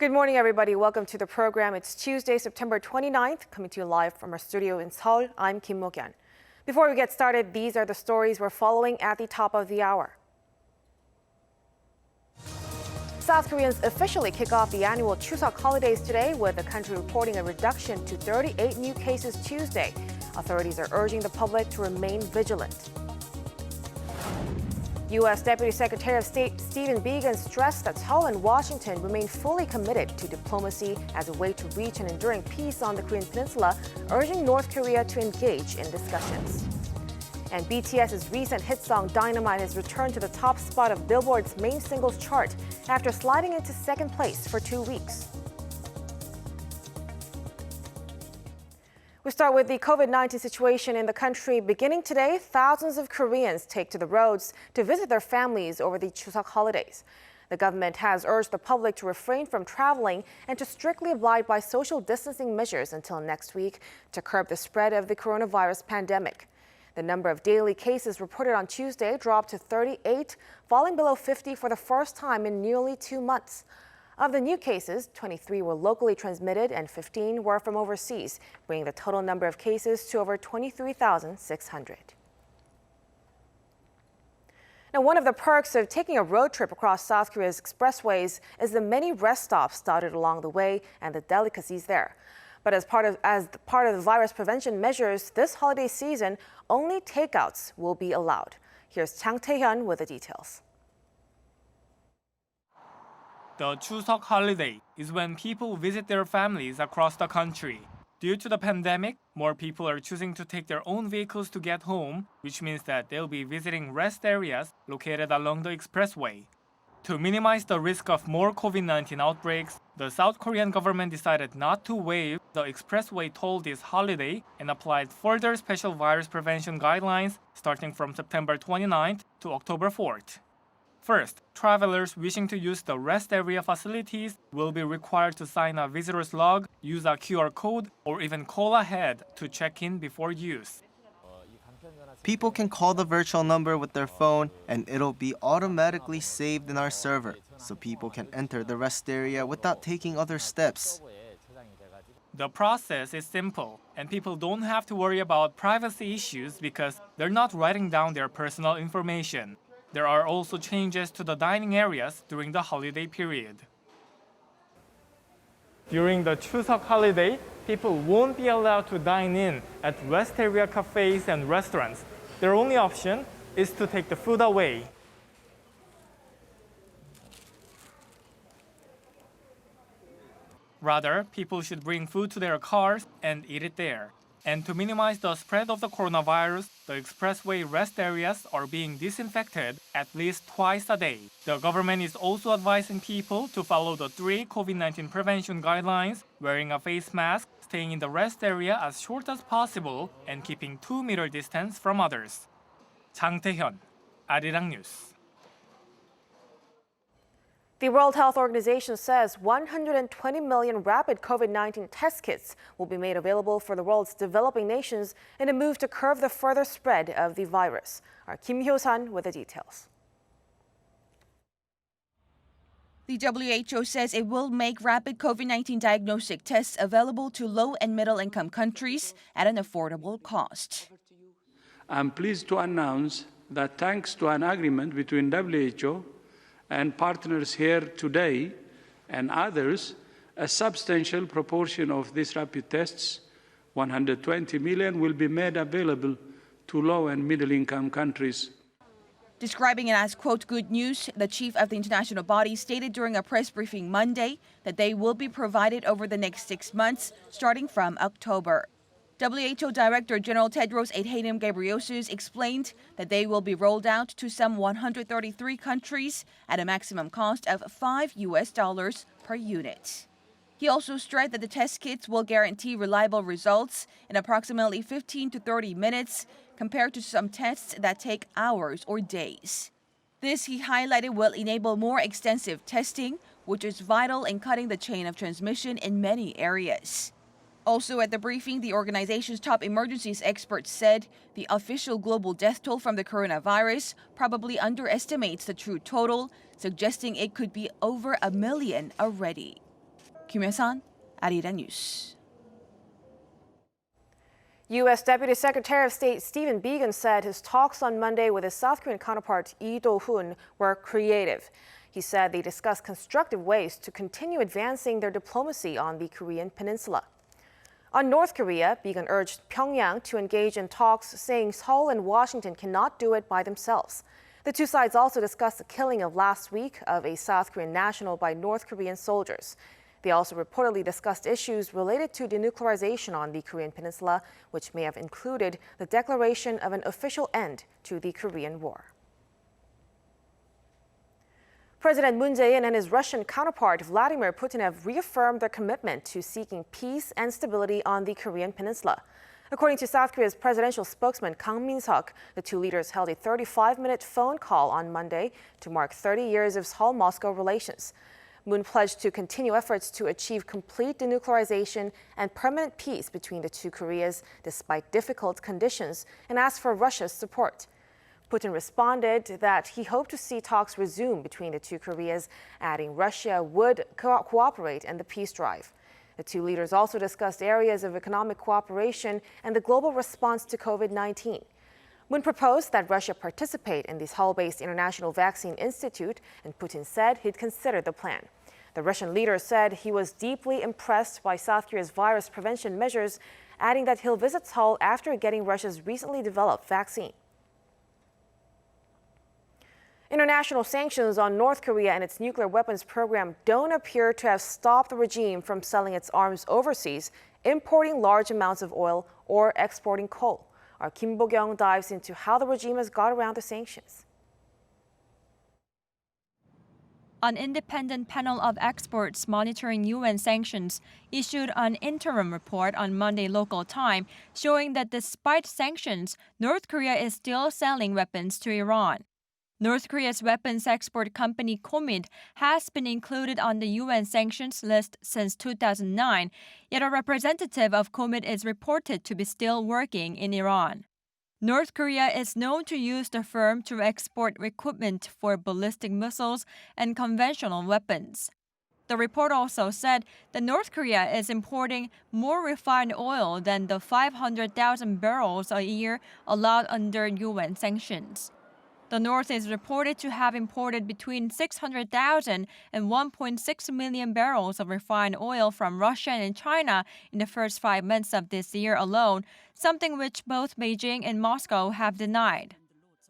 Good morning, everybody. Welcome to the program. It's Tuesday, September 29th, coming to you live from our studio in Seoul. I'm Kim Mo-kyun. Before we get started, these are the stories we're following at the top of the hour. South Koreans officially kick off the annual Chuseok holidays today, with the country reporting a reduction to 38 new cases Tuesday. Authorities are urging the public to remain vigilant. U.S. Deputy Secretary of State Stephen Biegun stressed that Seoul and Washington remain fully committed to diplomacy as a way to reach an enduring peace on the Korean Peninsula, urging North Korea to engage in discussions. And BTS's recent hit song Dynamite has returned to the top spot of Billboard's main singles chart after sliding into second place for 2 weeks. We start with the COVID-19 situation in the country. Beginning today, thousands of Koreans take to the roads to visit their families over the Chuseok holidays. The government has urged the public to refrain from traveling and to strictly abide by social distancing measures until next week to curb the spread of the coronavirus pandemic. The number of daily cases reported on Tuesday dropped to 38, falling below 50 for the first time in nearly 2 months. Of the new cases, 23 were locally transmitted and 15 were from overseas, bringing the total number of cases to over 23,600. Now, one of the perks of taking a road trip across South Korea's expressways is the many rest stops dotted along the way and the delicacies there. But as part of the virus prevention measures this holiday season, only takeouts will be allowed. Here's Chang Tae-hyun with the details. The Chuseok holiday is when people visit their families across the country. Due to the pandemic, more people are choosing to take their own vehicles to get home, which means that they'll be visiting rest areas located along the expressway. To minimize the risk of more COVID-19 outbreaks, the South Korean government decided not to waive the expressway toll this holiday and applied further special virus prevention guidelines starting from September 29th to October 4th. First, travelers wishing to use the rest area facilities will be required to sign a visitor's log, use a QR code, or even call ahead to check in before use. People can call the virtual number with their phone and it'll be automatically saved in our server, so people can enter the rest area without taking other steps. The process is simple, and people don't have to worry about privacy issues because they're not writing down their personal information. There are also changes to the dining areas during the holiday period. During the Chuseok holiday, people won't be allowed to dine in at rest area cafes and restaurants. Their only option is to take the food away. Rather, people should bring food to their cars and eat it there. And to minimize the spread of the coronavirus, the expressway rest areas are being disinfected at least twice a day. The government is also advising people to follow the 3 COVID-19 prevention guidelines, wearing a face mask, staying in the rest area as short as possible, and keeping 2-meter distance from others. Chang Tae-hyun, Arirang News. The World Health Organization says 120 million rapid COVID-19 test kits will be made available for the world's developing nations in a move to curb the further spread of the virus. Our Kim Hyo-san with the details. The WHO says it will make rapid COVID-19 diagnostic tests available to low and middle-income countries at an affordable cost. I'm pleased to announce that thanks to an agreement between WHO and partners here today and others, a substantial proportion of these rapid tests, 120 million, will be made available to low and middle-income countries. Describing it as, quote, good news, the chief of the international body stated during a press briefing Monday that they will be provided over the next 6 months, starting from October. WHO Director General Tedros Adhanom Ghebreyesus explained that they will be rolled out to some 133 countries at a maximum cost of $5 per unit. He also stressed that the test kits will guarantee reliable results in approximately 15 to 30 minutes, compared to some tests that take hours or days. This, he highlighted, will enable more extensive testing, which is vital in cutting the chain of transmission in many areas. Also at the briefing, the organization's top emergencies expert said the official global death toll from the coronavirus probably underestimates the true total, suggesting it could be over 1 million already. Kim Hye-sun, Arirang News. U.S. Deputy Secretary of State Stephen Biegun said his talks on Monday with his South Korean counterpart Lee Do-hun were creative. He said they discussed constructive ways to continue advancing their diplomacy on the Korean peninsula. On North Korea, Biegun urged Pyongyang to engage in talks, saying Seoul and Washington cannot do it by themselves. The two sides also discussed the killing of last week of a South Korean national by North Korean soldiers. They also reportedly discussed issues related to denuclearization on the Korean peninsula, which may have included the declaration of an official end to the Korean War. President Moon Jae-in and his Russian counterpart Vladimir Putin have reaffirmed their commitment to seeking peace and stability on the Korean peninsula. According to South Korea's presidential spokesman Kang Min-seok, the two leaders held a 35-minute phone call on Monday to mark 30 years of Seoul-Moscow relations. Moon pledged to continue efforts to achieve complete denuclearization and permanent peace between the two Koreas despite difficult conditions and asked for Russia's support. Putin responded that he hoped to see talks resume between the two Koreas, adding Russia would cooperate in the peace drive. The two leaders also discussed areas of economic cooperation and the global response to COVID-19. Moon proposed that Russia participate in the Seoul-based International Vaccine Institute, and Putin said he'd consider the plan. The Russian leader said he was deeply impressed by South Korea's virus prevention measures, adding that he'll visit Seoul after getting Russia's recently developed vaccine. International sanctions on North Korea and its nuclear weapons program don't appear to have stopped the regime from selling its arms overseas, importing large amounts of oil, or exporting coal. Our Kim Bo-kyung dives into how the regime has got around the sanctions. An independent panel of experts monitoring UN sanctions issued an interim report on Monday local time showing that despite sanctions, North Korea is still selling weapons to Iran. North Korea's weapons export company KOMID has been included on the UN sanctions list since 2009, yet a representative of KOMID is reported to be still working in Iran. North Korea is known to use the firm to export equipment for ballistic missiles and conventional weapons. The report also said that North Korea is importing more refined oil than the 500,000 barrels a year allowed under UN sanctions. The North is reported to have imported between 600,000 and 1.6 million barrels of refined oil from Russia and China in the first 5 months of this year alone, something which both Beijing and Moscow have denied.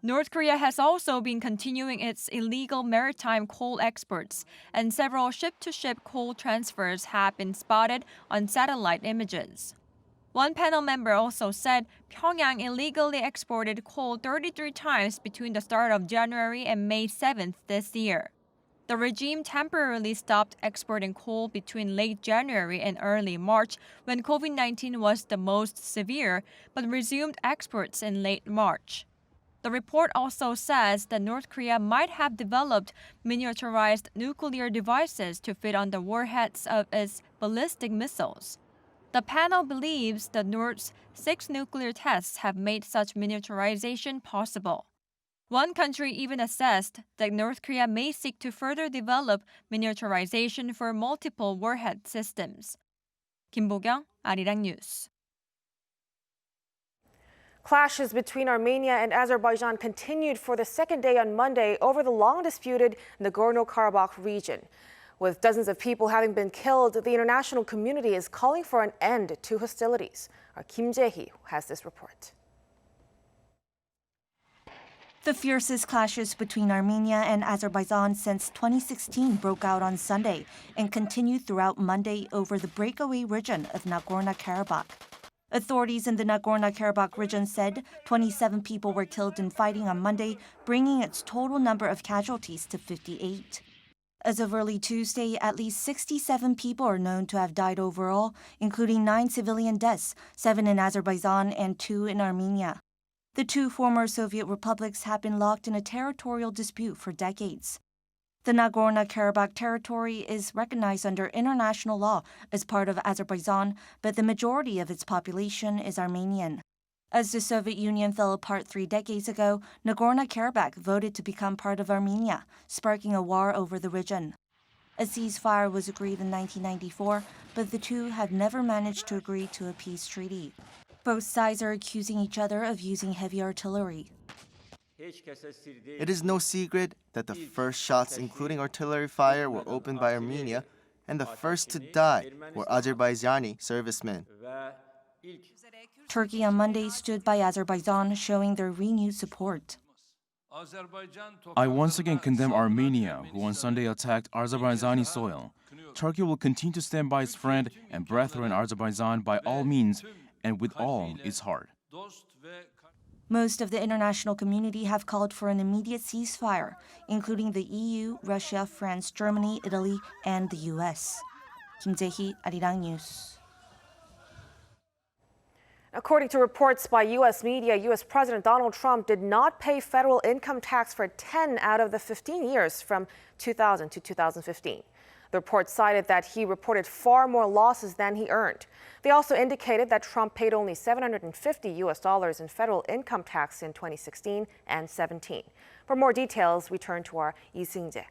North Korea has also been continuing its illegal maritime coal exports, and several ship-to-ship coal transfers have been spotted on satellite images. One panel member also said Pyongyang illegally exported coal 33 times between the start of January and May 7th this year. The regime temporarily stopped exporting coal between late January and early March when COVID-19 was the most severe, but resumed exports in late March. The report also says that North Korea might have developed miniaturized nuclear devices to fit on the warheads of its ballistic missiles. The panel believes the North's 6 nuclear tests have made such miniaturization possible. One country even assessed that North Korea may seek to further develop miniaturization for multiple warhead systems. Kim Bo-kyung, Arirang News. Clashes between Armenia and Azerbaijan continued for the second day on Monday over the long-disputed Nagorno-Karabakh region. With dozens of people having been killed, the international community is calling for an end to hostilities. Our Kim Jae-hee has this report. The fiercest clashes between Armenia and Azerbaijan since 2016 broke out on Sunday and continued throughout Monday over the breakaway region of Nagorno-Karabakh. Authorities in the Nagorno-Karabakh region said 27 people were killed in fighting on Monday, bringing its total number of casualties to 58. As of early Tuesday, at least 67 people are known to have died overall, including 9 civilian deaths, 7 in Azerbaijan and 2 in Armenia. The two former Soviet republics have been locked in a territorial dispute for decades. The Nagorno-Karabakh territory is recognized under international law as part of Azerbaijan, but the majority of its population is Armenian. As the Soviet Union fell apart 3 decades ago, Nagorno-Karabakh voted to become part of Armenia, sparking a war over the region. A ceasefire was agreed in 1994, but the two have never managed to agree to a peace treaty. Both sides are accusing each other of using heavy artillery. It is no secret that the first shots, including artillery fire, were opened by Armenia, and the first to die were Azerbaijani servicemen. Turkey on Monday stood by Azerbaijan, showing their renewed support. I once again condemn Armenia, who on Sunday attacked Azerbaijani soil. Turkey will continue to stand by its friend and brethren Azerbaijan by all means and with all its heart. Most of the international community have called for an immediate ceasefire, including the EU, Russia, France, Germany, Italy, and the US. Kim Jae-hee, Arirang News. According to reports by U.S. media, U.S. President Donald Trump did not pay federal income tax for 10 out of the 15 years from 2000 to 2015. The report cited that he reported far more losses than he earned. They also indicated that Trump paid only $750 in federal income tax in 2016 and 17. For more details, we turn to our Lee Seung-jae.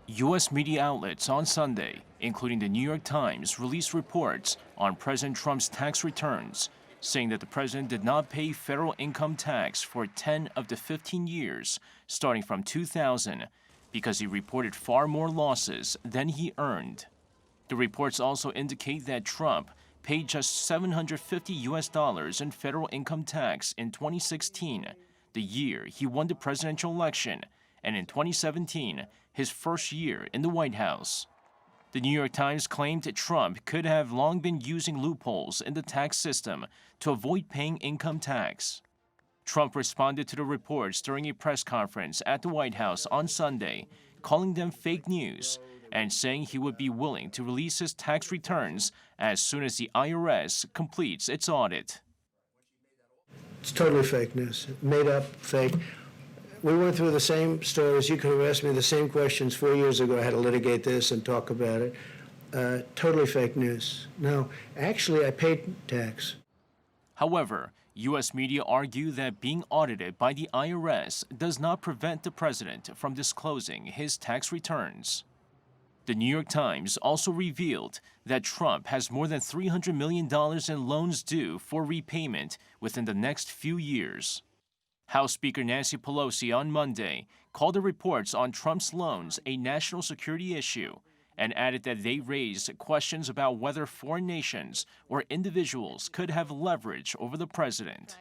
U.S. media outlets on Sunday, including the New York Times, released reports on President Trump's tax returns, saying that the president did not pay federal income tax for 10 of the 15 years, starting from 2000, because he reported far more losses than he earned. The reports also indicate that Trump paid just $750 in federal income tax in 2016, the year he won the presidential election, and in 2017, his first year in the White House. The New York Times claimed Trump could have long been using loopholes in the tax system to avoid paying income tax. Trump responded to the reports during a press conference at the White House on Sunday, calling them fake news and saying he would be willing to release his tax returns as soon as the IRS completes its audit. It's totally fake news, made up, fake. We went through the same stories. You could have asked me the same questions 4 years ago. I had to litigate this and talk about it. Totally fake news. No, actually, I paid tax. However, U.S. media argue that being audited by the IRS does not prevent the president from disclosing his tax returns. The New York Times also revealed that Trump has more than $300 million in loans due for repayment within the next few years. House Speaker Nancy Pelosi on Monday called the reports on Trump's loans a national security issue and added that they raised questions about whether foreign nations or individuals could have leverage over the president.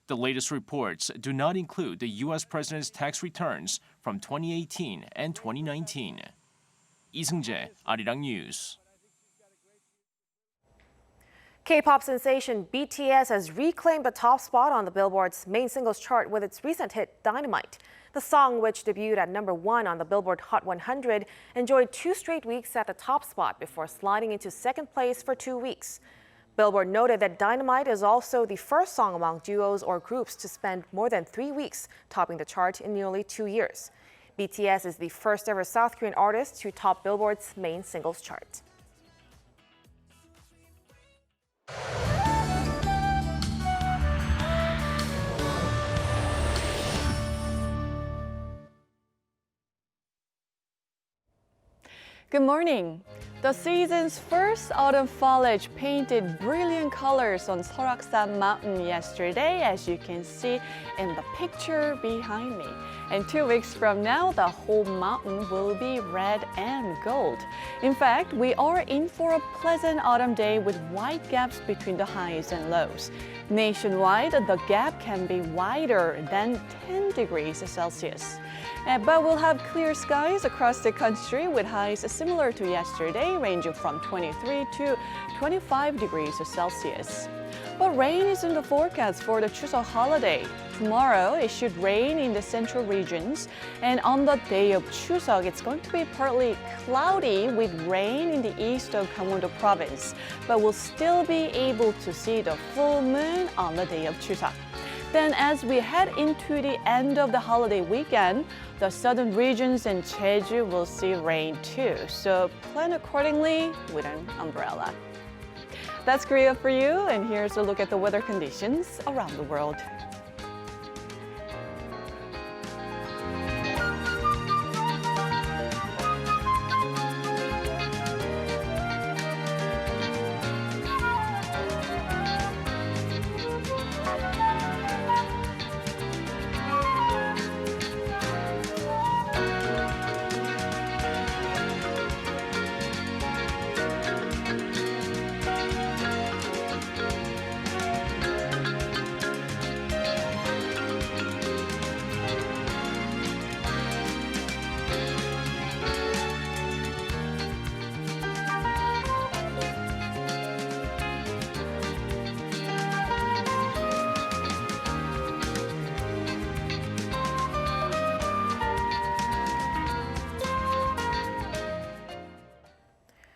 The latest reports do not include the U.S. president's tax returns from 2018 and 2019. Lee Seung-jae, Arirang News. K-pop sensation BTS has reclaimed the top spot on the Billboard's main singles chart with its recent hit Dynamite. The song, which debuted at #1 on the Billboard Hot 100, enjoyed 2 straight weeks at the top spot before sliding into second place for 2 weeks. Billboard noted that Dynamite is also the first song among duos or groups to spend more than 3 weeks topping the chart in nearly 2 years. BTS is the first ever South Korean artist to top Billboard's main singles chart. Good morning. The season's first autumn foliage painted brilliant colors on Seoraksan Mountain yesterday, as you can see in the picture behind me. And 2 weeks from now, the whole mountain will be red and gold. In fact, we are in for a pleasant autumn day with wide gaps between the highs and lows. Nationwide, the gap can be wider than 10 degrees Celsius. But we'll have clear skies across the country with highs similar to yesterday, ranging from 23 to 25 degrees Celsius. But rain is in the forecast for the Chuseok holiday. Tomorrow, it should rain in the central regions. And on the day of Chuseok, it's going to be partly cloudy with rain in the east of Gangwon-do province. But we'll still be able to see the full moon on the day of Chuseok. Then as we head into the end of the holiday weekend, the southern regions and Jeju will see rain too. So plan accordingly with an umbrella. That's Korea for you, and here's a look at the weather conditions around the world.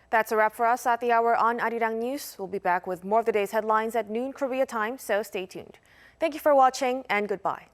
That's a wrap for us at the hour on Arirang News. We'll be back with more of the day's headlines at noon Korea time, so stay tuned. Thank you for watching and goodbye.